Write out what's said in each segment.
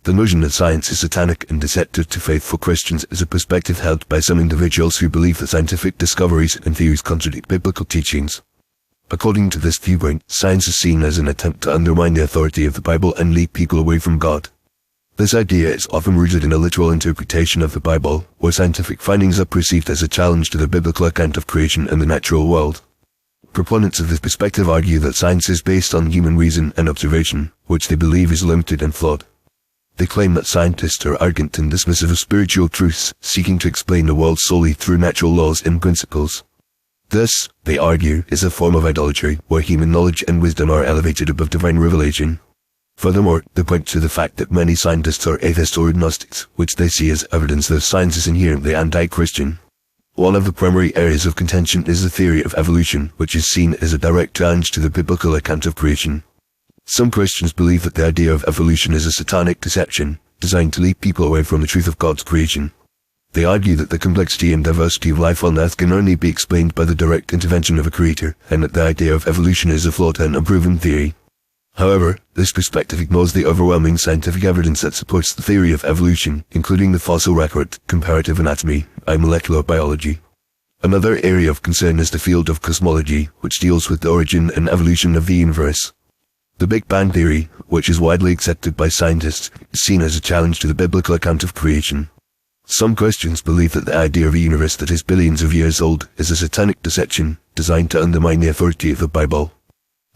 The notion that science is satanic and deceptive to faithful Christians is a perspective held by some individuals who believe that scientific discoveries and theories contradict biblical teachings. According to this viewpoint, science is seen as an attempt to undermine the authority of the Bible and lead people away from God. This idea is often rooted in a literal interpretation of the Bible, where scientific findings are perceived as a challenge to the biblical account of creation and the natural world. Proponents of this perspective argue that science is based on human reason and observation, which they believe is limited and flawed. They claim that scientists are arrogant and dismissive of spiritual truths, seeking to explain the world solely through natural laws and principles. This, they argue, is a form of idolatry, where human knowledge and wisdom are elevated above divine revelation. Furthermore, they point to the fact that many scientists are atheists or agnostics, which they see as evidence that science is inherently anti-Christian. One of the primary areas of contention is the theory of evolution, which is seen as a direct challenge to the biblical account of creation. Some Christians believe that the idea of evolution is a satanic deception, designed to lead people away from the truth of God's creation. They argue that the complexity and diversity of life on Earth can only be explained by the direct intervention of a creator, and that the idea of evolution is a flawed and unproven theory. However, this perspective ignores the overwhelming scientific evidence that supports the theory of evolution, including the fossil record, comparative anatomy, and molecular biology. Another area of concern is the field of cosmology, which deals with the origin and evolution of the universe. The Big Bang theory, which is widely accepted by scientists, is seen as a challenge to the biblical account of creation. Some Christians believe that the idea of a universe that is billions of years old is a satanic deception designed to undermine the authority of the Bible.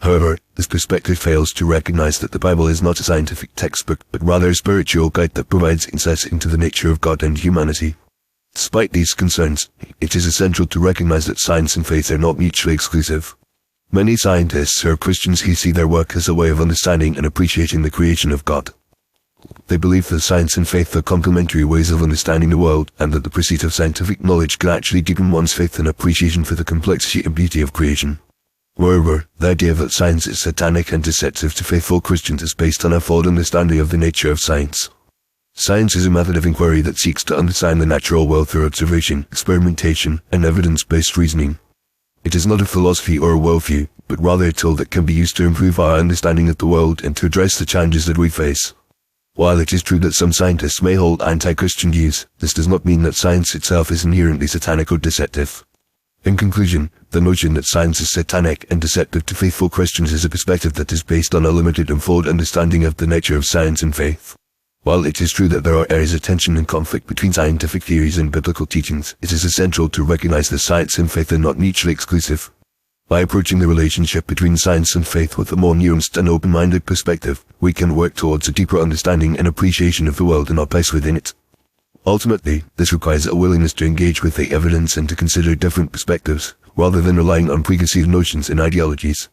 However, this perspective fails to recognize that the Bible is not a scientific textbook, but rather a spiritual guide that provides insights into the nature of God and humanity. Despite these concerns, it is essential to recognize that science and faith are not mutually exclusive. Many scientists are Christians who see their work as a way of understanding and appreciating the creation of God. They believe that science and faith are complementary ways of understanding the world, and that the pursuit of scientific knowledge can actually deepen one's faith and appreciation for the complexity and beauty of creation. Moreover, the idea that science is satanic and deceptive to faithful Christians is based on a flawed understanding of the nature of science. Science is a method of inquiry that seeks to understand the natural world through observation, experimentation, and evidence-based reasoning. It is not a philosophy or a worldview, but rather a tool that can be used to improve our understanding of the world and to address the challenges that we face. While it is true that some scientists may hold anti-Christian views, this does not mean that science itself is inherently satanic or deceptive. In conclusion, the notion that science is satanic and deceptive to faithful Christians is a perspective that is based on a limited and flawed understanding of the nature of science and faith. While it is true that there are areas of tension and conflict between scientific theories and biblical teachings, it is essential to recognize that science and faith are not mutually exclusive. By approaching the relationship between science and faith with a more nuanced and open-minded perspective, we can work towards a deeper understanding and appreciation of the world and our place within it. Ultimately, this requires a willingness to engage with the evidence and to consider different perspectives, rather than relying on preconceived notions and ideologies.